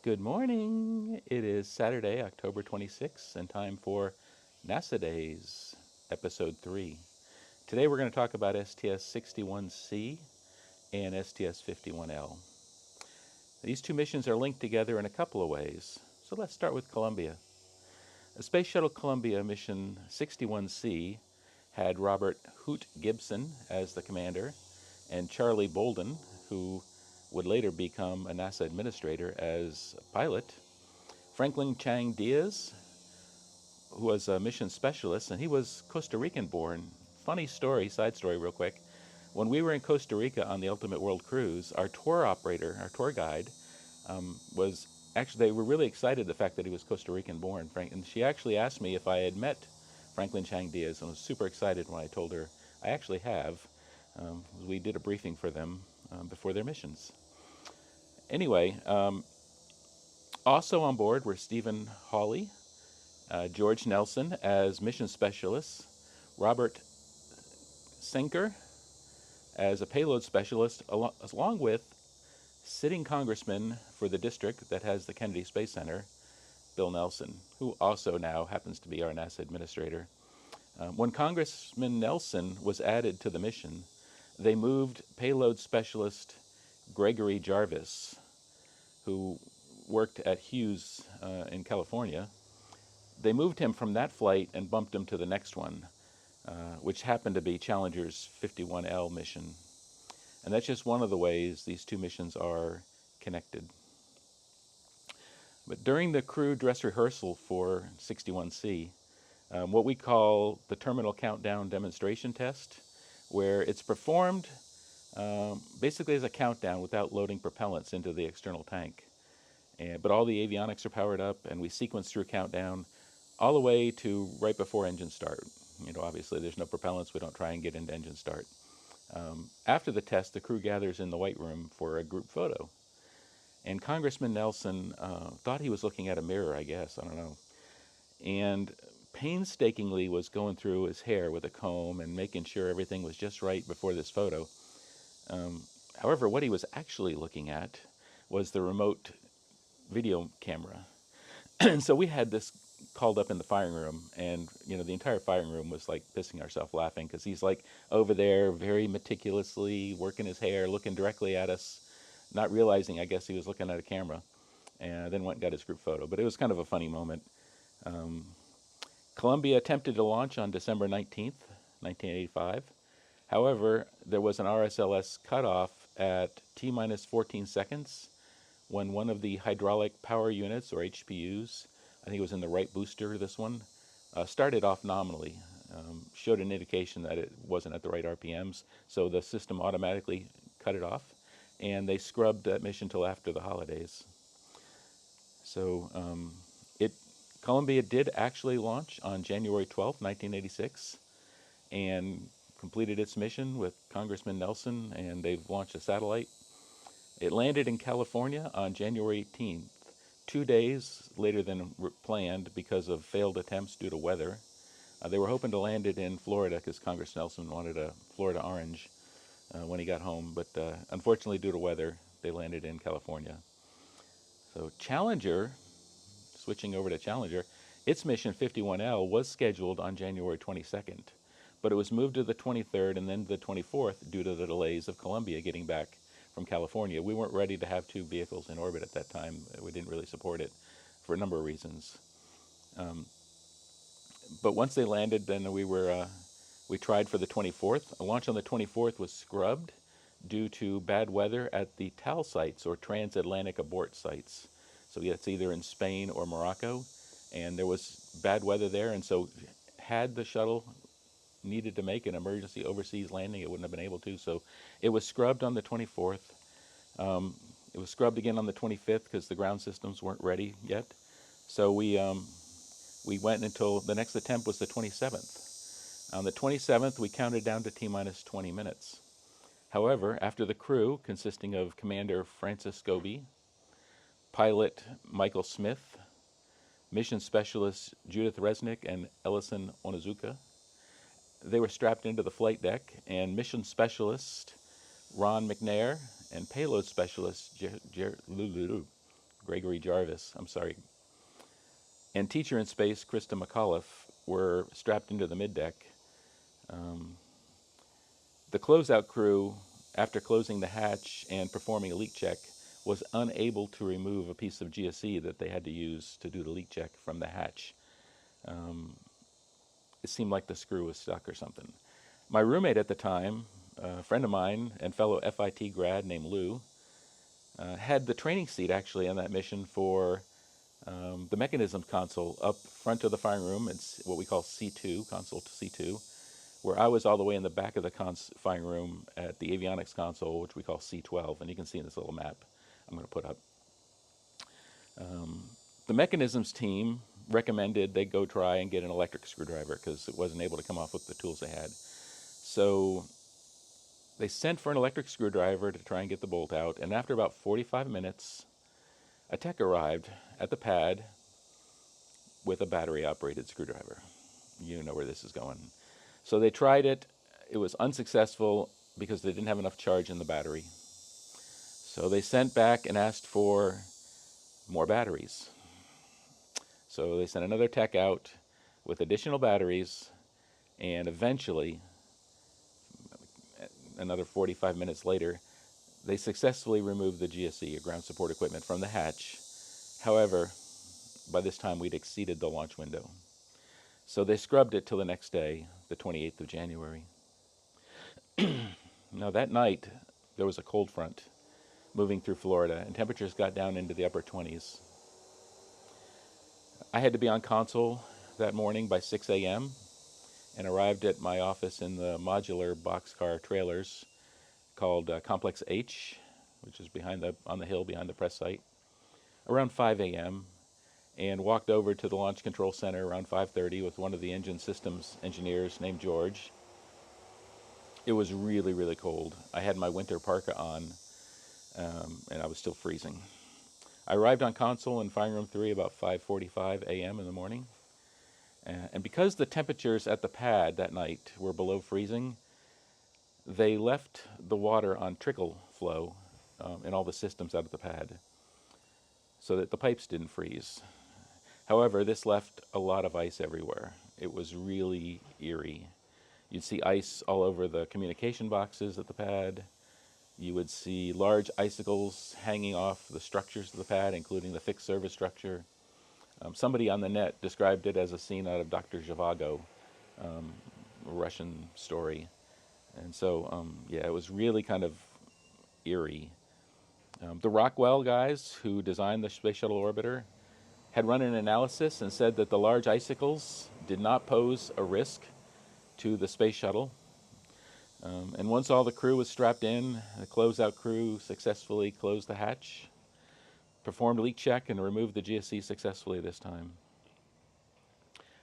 Good morning. It is Saturday, October 26th, and time for NASA Days, Episode 3. Today we're going to talk about STS 61C and STS 51L. These two missions are linked together in a couple of ways, so let's start with Columbia. The Space Shuttle Columbia Mission 61C had Robert Hoot Gibson as the commander and Charlie Bolden, who would later become a NASA administrator, as a pilot. Franklin Chang Diaz, who was a mission specialist, and he was Costa Rican born. Funny story, side story, real quick. When we were in Costa Rica on the Ultimate World Cruise, our tour operator, our tour guide, was actually, they were really excited the fact that he was Costa Rican born. And she actually asked me if I had met Franklin Chang Diaz, and was super excited when I told her I actually have. We did a briefing for them before their missions. Anyway, also on board were Stephen Hawley, George Nelson as mission specialist, Robert Senker as a payload specialist, along with sitting congressman for the district that has the Kennedy Space Center, Bill Nelson, who also now happens to be our NASA administrator. When Congressman Nelson was added to the mission, they moved payload specialist Gregory Jarvis, who worked at Hughes in California. They moved him from that flight and bumped him to the next one, which happened to be Challenger's 51L mission. And that's just one of the ways these two missions are connected. But during the crew dress rehearsal for 61C, what we call the terminal countdown demonstration test, where it's performed basically as a countdown without loading propellants into the external tank. But all the avionics are powered up, and we sequence through countdown all the way to right before engine start. Obviously there's no propellants. We don't try and get into engine start. After the test, the crew gathers in the White Room for a group photo. And Congressman Nelson thought he was looking at a mirror, I guess, I don't know. And painstakingly was going through his hair with a comb and making sure everything was just right before this photo. However, what he was actually looking at was the remote video camera. And so we had this called up in the firing room, and the entire firing room was like pissing ourselves laughing, because he's like over there very meticulously working his hair, looking directly at us, not realizing, I guess, he was looking at a camera, and then went and got his group photo. But it was kind of a funny moment. Columbia attempted to launch on December 19th, 1985. However, there was an RSLS cutoff at T minus 14 seconds when one of the hydraulic power units, or HPUs, I think it was in the right booster, this one, started off nominally, showed an indication that it wasn't at the right RPMs, so the system automatically cut it off, and they scrubbed that mission till after the holidays. So Columbia did actually launch on January 12th, 1986, and completed its mission with Congressman Nelson, and they've launched a satellite. It landed in California on January 18th, 2 days later than planned because of failed attempts due to weather. They were hoping to land it in Florida because Congress Nelson wanted a Florida orange when he got home, but unfortunately due to weather, they landed in California. So Challenger, switching over to Challenger, its mission 51L was scheduled on January 22nd, but it was moved to the 23rd and then the 24th due to the delays of Columbia getting back from California. We weren't ready to have two vehicles in orbit at that time. We didn't really support it for a number of reasons. But once they landed, then we tried for the 24th. A launch on the 24th was scrubbed due to bad weather at the TAL sites, or transatlantic abort sites. So it's either in Spain or Morocco, and there was bad weather there, and so had the shuttle needed to make an emergency overseas landing, it wouldn't have been able to. So it was scrubbed on the 24th. It was scrubbed again on the 25th because the ground systems weren't ready yet. So we went until the next attempt was the 27th. On the 27th, we counted down to T minus 20 minutes. However, after the crew, consisting of Commander Francis Scobie, pilot Michael Smith, mission specialists Judith Resnick and Ellison Onizuka, they were strapped into the flight deck, and mission specialist Ron McNair and payload specialist Gregory Jarvis, I'm sorry, and teacher in space, Krista McAuliffe, were strapped into the middeck. Um, the closeout crew, after closing the hatch and performing a leak check, was unable to remove a piece of GSE that they had to use to do the leak check from the hatch. Um, it seemed like the screw was stuck or something. My roommate at the time, a friend of mine and fellow FIT grad named Lou, had the training seat actually on that mission for the mechanism console up front of the firing room. It's what we call C2, console to C2, where I was all the way in the back of the firing room at the avionics console, which we call C12, and you can see in this little map I'm going to put up. The mechanisms team recommended they go try and get an electric screwdriver because it wasn't able to come off with the tools they had. So they sent for an electric screwdriver to try and get the bolt out, and after about 45 minutes, a tech arrived at the pad with a battery-operated screwdriver. You know where this is going. So they tried it. It was unsuccessful because they didn't have enough charge in the battery. So they sent back and asked for more batteries. So they sent another tech out with additional batteries, and eventually, another 45 minutes later, they successfully removed the GSE, or ground support equipment, from the hatch. However, by this time we'd exceeded the launch window. So they scrubbed it till the next day, the 28th of January. Now that night, there was a cold front moving through Florida, and temperatures got down into the upper 20s. I had to be on console that morning by 6 a.m. and arrived at my office in the modular boxcar trailers called Complex H, which is on the hill behind the press site, around 5 a.m. and walked over to the Launch Control Center around 5:30 with one of the engine systems engineers named George. It was really, really cold. I had my winter parka on, and I was still freezing. I arrived on console in Firing Room 3 about 5:45 a.m. in the morning. And because the temperatures at the pad that night were below freezing, they left the water on trickle flow in all the systems out of the pad so that the pipes didn't freeze. However, this left a lot of ice everywhere. It was really eerie. You'd see ice all over the communication boxes at the pad. You would see large icicles hanging off the structures of the pad, including the fixed service structure. Somebody on the net described it as a scene out of Dr. Zhivago, a Russian story. And so, yeah, it was really kind of eerie. The Rockwell guys who designed the Space Shuttle Orbiter had run an analysis and said that the large icicles did not pose a risk to the space shuttle. And once all the crew was strapped in, the closeout crew successfully closed the hatch, performed a leak check, and removed the GSE successfully this time.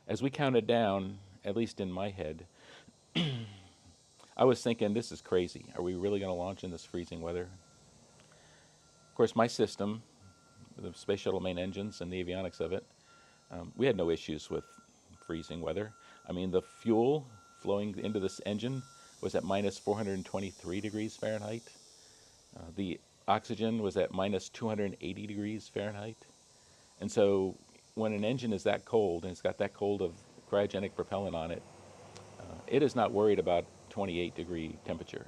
As we counted down, at least in my head, I was thinking, this is crazy. Are we really going to launch in this freezing weather? Of course, my system, the Space Shuttle main engines and the avionics of it, we had no issues with freezing weather. I mean, the fuel flowing into this engine was at minus 423 degrees Fahrenheit. The oxygen was at minus 280 degrees Fahrenheit. And so when an engine is that cold, and it's got that cold of cryogenic propellant on it, it is not worried about 28-degree temperature.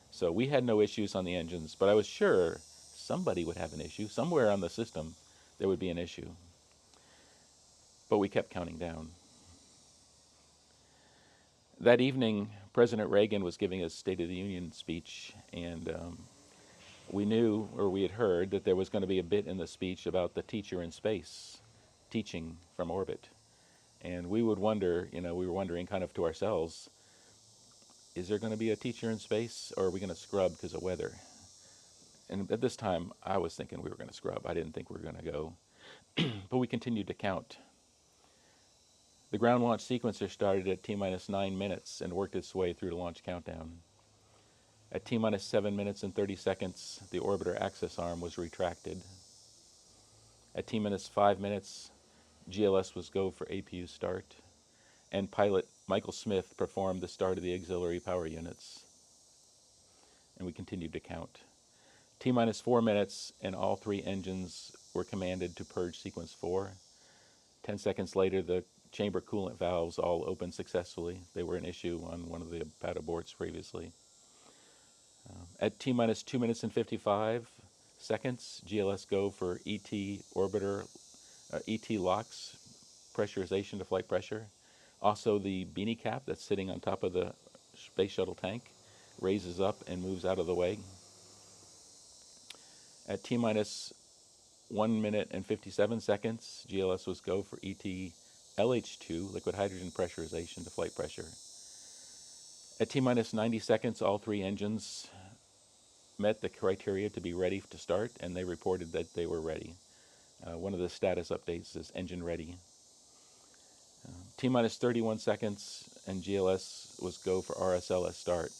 So we had no issues on the engines, but I was sure somebody would have an issue. Somewhere on the system there would be an issue. But we kept counting down. That evening, President Reagan was giving his State of the Union speech, and we knew, or we had heard, that there was going to be a bit in the speech about the teacher in space, teaching from orbit. And we would wonder, we were wondering kind of to ourselves, is there going to be a teacher in space, or are we going to scrub because of weather? And at this time, I was thinking we were going to scrub. I didn't think we were going to go. But we continued to count. The ground launch sequencer started at T-minus 9 minutes and worked its way through the launch countdown. At T-minus 7 minutes and 30 seconds, the orbiter access arm was retracted. At T-minus 5 minutes, GLS was go for APU start, and pilot Michael Smith performed the start of the auxiliary power units. And we continued to count. T minus 4 minutes, and all three engines were commanded to purge sequence 4. 10 seconds later, the chamber coolant valves all opened successfully. They were an issue on one of the PATA boards previously. At T minus 2 minutes and 55 seconds, GLS go for ET orbiter, ET LOX, pressurization to flight pressure. Also, the beanie cap that's sitting on top of the space shuttle tank raises up and moves out of the way. At T minus 1 minute and 57 seconds, GLS was go for ET LH2, liquid hydrogen pressurization to flight pressure. At T minus 90 seconds, all three engines met the criteria to be ready to start, and they reported that they were ready. One of the status updates is engine ready. T minus 31 seconds, and GLS was go for RSLS start,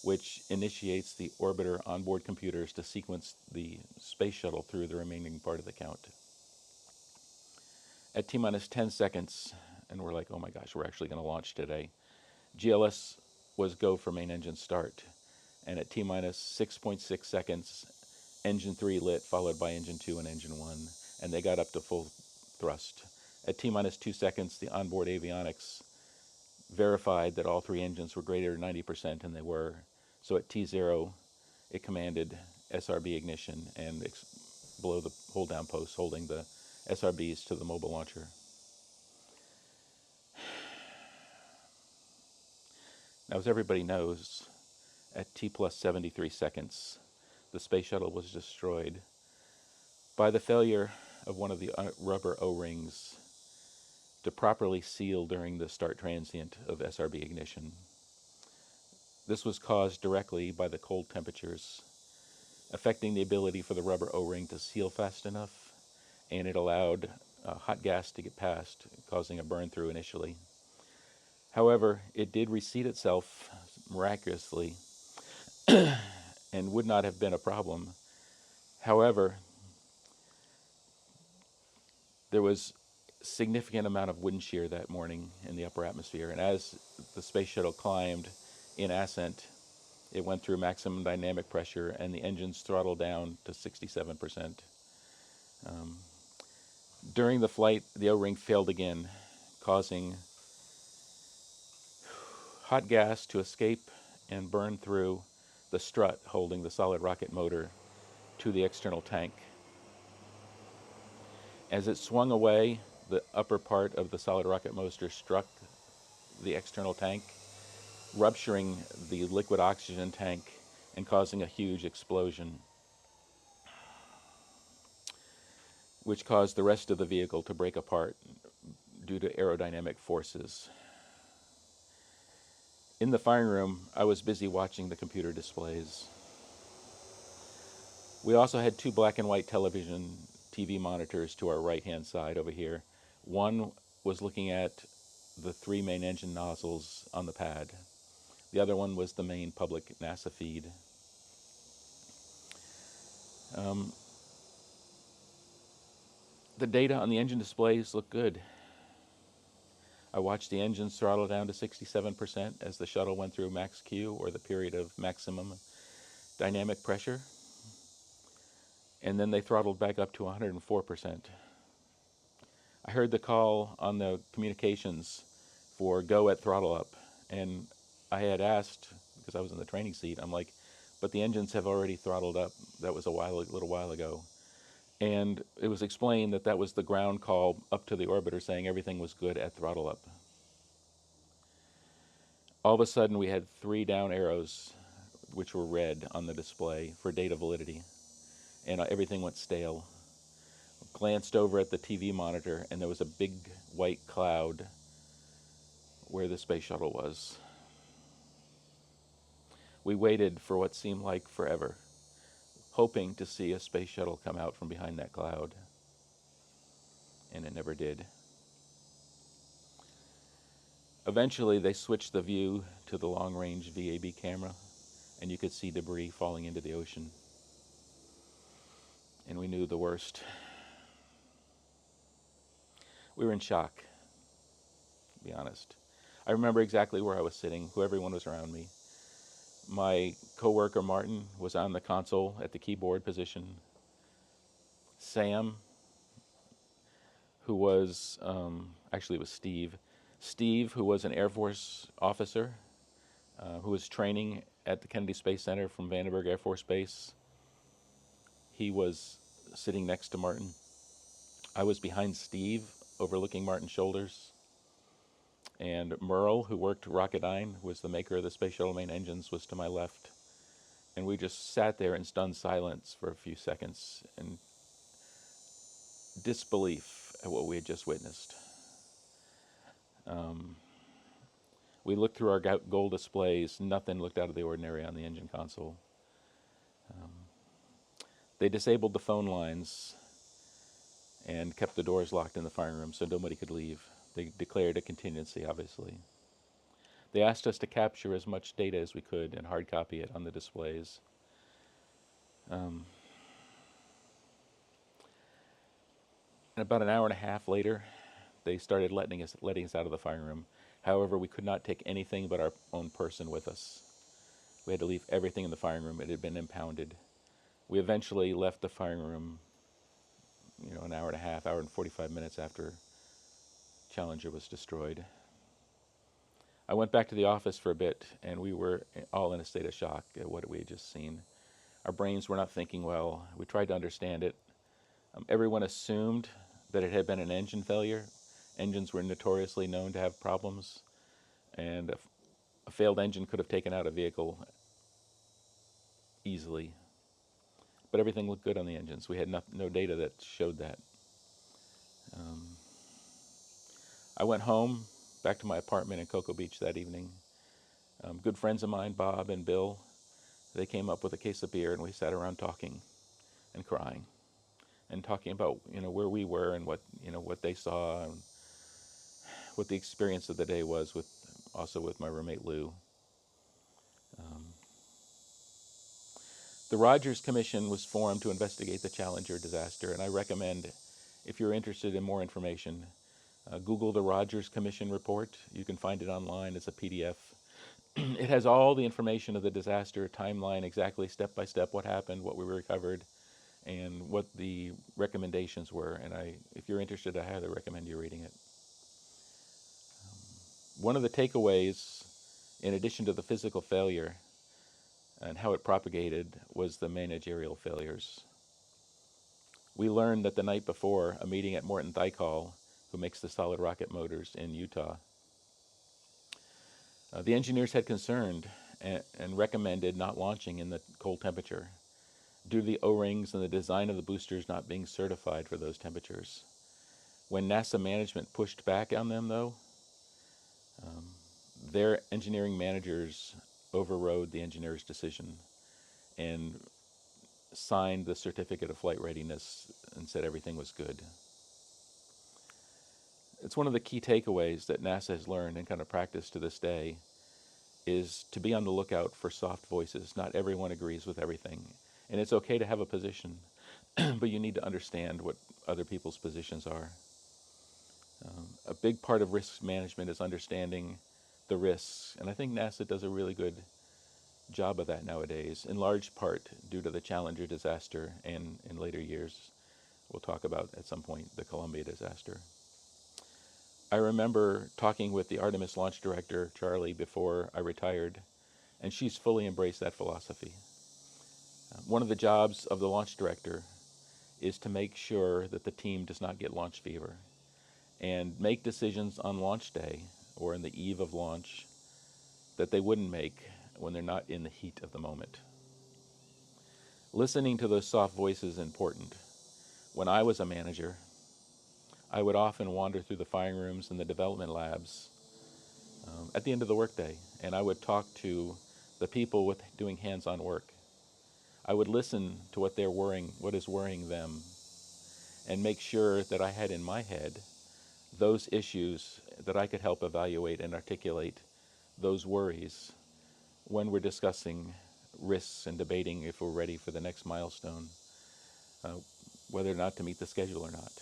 which initiates the orbiter onboard computers to sequence the space shuttle through the remaining part of the count. At T minus 10 seconds, and we're like, oh my gosh, we're actually going to launch today, GLS was go for main engine start. And at T minus 6.6 seconds, engine 3 lit, followed by engine 2 and engine 1, and they got up to full thrust. At T minus 2 seconds, the onboard avionics verified that all three engines were greater than 90%, and they were. So at T0, it commanded SRB ignition and below the hold down post, holding the SRBs to the mobile launcher. Now, as everybody knows, at T plus 73 seconds, the space shuttle was destroyed by the failure of one of the rubber O-rings to properly seal during the start transient of SRB ignition. This was caused directly by the cold temperatures, affecting the ability for the rubber O-ring to seal fast enough, and it allowed hot gas to get past, causing a burn through initially. However, it did reseat itself miraculously and would not have been a problem. However, there was significant amount of wind shear that morning in the upper atmosphere, and as the space shuttle climbed in ascent, it went through maximum dynamic pressure, and the engines throttled down to 67%. During the flight, the O-ring failed again, causing hot gas to escape and burn through the strut holding the solid rocket motor to the external tank. As it swung away, the upper part of the solid rocket motor struck the external tank, rupturing the liquid oxygen tank and causing a huge explosion, which caused the rest of the vehicle to break apart due to aerodynamic forces. In the firing room, I was busy watching the computer displays. We also had two black and white television TV monitors to our right-hand side over here. One was looking at the three main engine nozzles on the pad. The other one was the main public NASA feed. The data on the engine displays looked good. I watched the engines throttle down to 67% as the shuttle went through max Q, or the period of maximum dynamic pressure. And then they throttled back up to 104%. I heard the call on the communications for go at throttle up. And I had asked, because I was in the training seat, I'm like, but the engines have already throttled up. That was a little while ago. And it was explained that that was the ground call up to the orbiter saying everything was good at throttle up. All of a sudden, we had 3 down arrows, which were red on the display for data validity, and everything went stale. Glanced over at the TV monitor, and there was a big white cloud where the space shuttle was. We waited for what seemed like forever, hoping to see a space shuttle come out from behind that cloud, and it never did. Eventually, they switched the view to the long-range VAB camera, and you could see debris falling into the ocean. And we knew the worst. We were in shock, to be honest. I remember exactly where I was sitting, who everyone was around me. My coworker Martin was on the console at the keyboard position. Sam, who was actually it was Steve. Steve, who was an Air Force officer, who was training at the Kennedy Space Center from Vandenberg Air Force Base. He was sitting next to Martin. I was behind Steve, overlooking Martin's shoulders. And Merle, who worked Rocketdyne, who was the maker of the Space Shuttle main engines, was to my left. And we just sat there in stunned silence for a few seconds in disbelief at what we had just witnessed. We looked through our gold displays. Nothing looked out of the ordinary on the engine console. They disabled the phone lines and kept the doors locked in the firing room so nobody could leave. They declared a contingency, obviously. They asked us to capture as much data as we could and hard copy it on the displays. And about an hour and a half later, they started letting us out of the firing room. However, we could not take anything but our own person with us. We had to leave everything in the firing room. It had been impounded. We eventually left the firing room, an hour and a half, hour and 45 minutes after Challenger was destroyed. I went back to the office for a bit, and we were all in a state of shock at what we had just seen. Our brains were not thinking well. We tried to understand it. Everyone assumed that it had been an engine failure. Engines were notoriously known to have problems, and a failed engine could have taken out a vehicle easily. But everything looked good on the engines. We had no data that showed that. I went home, back to my apartment in Cocoa Beach that evening. Good friends of mine, Bob and Bill, they came up with a case of beer, and we sat around talking and crying and talking about where we were and what they saw and what the experience of the day was with my roommate Lou. The Rogers Commission was formed to investigate the Challenger disaster, and I recommend, if you're interested in more information, Google the Rogers Commission report. You can find it online. It's a PDF. It has all the information of the disaster, timeline, exactly step by step what happened, what we recovered, and what the recommendations were. And if you're interested, I highly recommend you reading it. One of the takeaways, in addition to the physical failure and how it propagated, was the managerial failures. We learned that the night before, a meeting at Morton Thiokol, who makes the solid rocket motors in Utah, the engineers had concerned and recommended not launching in the cold temperature due to the O-rings and the design of the boosters not being certified for those temperatures. When NASA management pushed back on them, though, their engineering managers overrode the engineer's decision and signed the certificate of flight readiness and said everything was good. It's one of the key takeaways that NASA has learned and kind of practiced to this day is to be on the lookout for soft voices. Not everyone agrees with everything. And it's okay to have a position, but you need to understand what other people's positions are. A big part of risk management is understanding the risks, and I think NASA does a really good job of that nowadays, in large part due to the Challenger disaster and in later years, we'll talk about at some point, the Columbia disaster. I remember talking with the Artemis launch director, Charlie, before I retired, and she's fully embraced that philosophy. One of the jobs of the launch director is to make sure that the team does not get launch fever and make decisions on launch day or in the eve of launch that they wouldn't make when they're not in the heat of the moment. Listening to those soft voices is important. When I was a manager, I would often wander through the firing rooms and the development labs at the end of the workday, and I would talk to the people doing hands-on work. I would listen to what is worrying them, and make sure that I had in my head those issues that I could help evaluate and articulate those worries when we're discussing risks and debating if we're ready for the next milestone, whether or not to meet the schedule or not.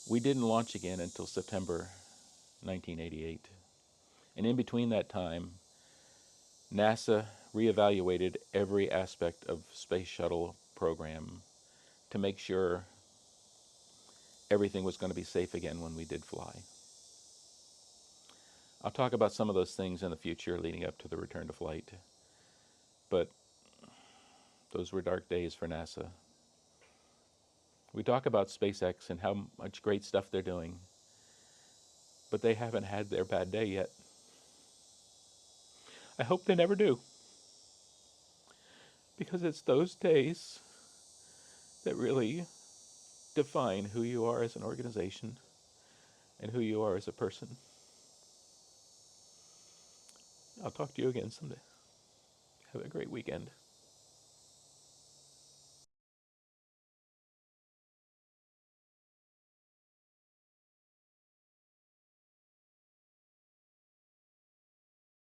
We didn't launch again until September 1988. And in between that time, NASA reevaluated every aspect of space shuttle program to make sure everything was going to be safe again when we did fly. I'll talk about some of those things in the future leading up to the return to flight, but those were dark days for NASA. We talk about SpaceX and how much great stuff they're doing, but they haven't had their bad day yet. I hope they never do, because it's those days that really define who you are as an organization and who you are as a person. I'll talk to you again someday. Have a great weekend.